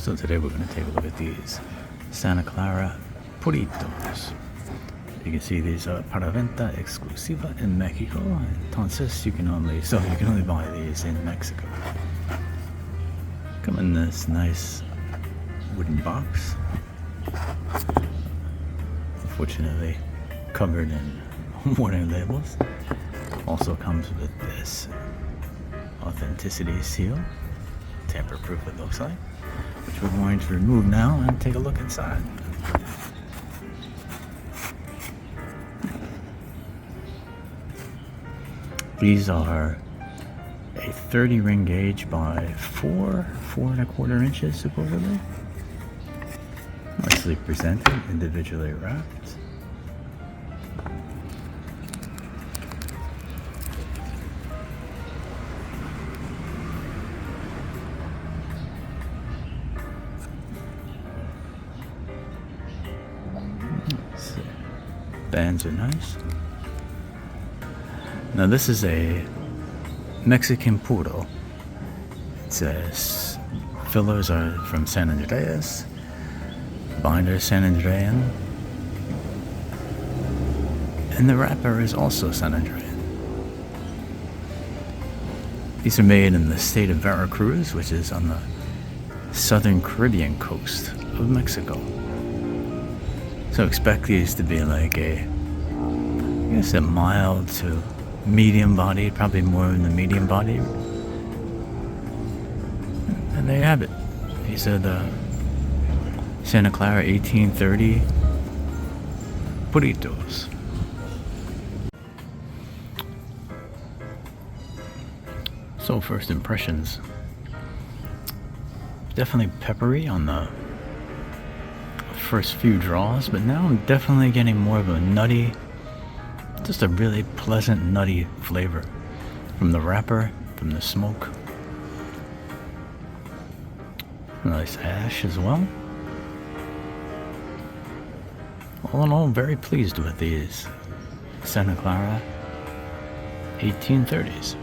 So today we're going to take a look at these Santa Clara Puritos. You can see these are para venta exclusiva in Mexico. Entonces you can only buy these in Mexico. Come in this nice wooden box. Unfortunately covered in warning labels. Also comes with this authenticity seal, tamper proof it looks like, which we're going to remove now and take a look inside. These are a 30 ring gauge by 4.25 inches supposedly. Nicely presented, individually wrapped. Bands are nice. Now this is a Mexican puro. It says fillers are from San Andreas, binder San Andrean, and the wrapper is also San Andrean. These are made in the state of Veracruz, which is on the southern Caribbean coast of Mexico. So expect these to be like a mild to medium bodied, probably more in the medium body. And there you have it. These are the Santa Clara 1830 Puritos. So first impressions. Definitely peppery on the first few draws, but now I'm definitely getting more of a nutty, just a really pleasant nutty flavor from the wrapper, from the smoke. Nice ash as well. All in all, very pleased with these Santa Clara 1830s.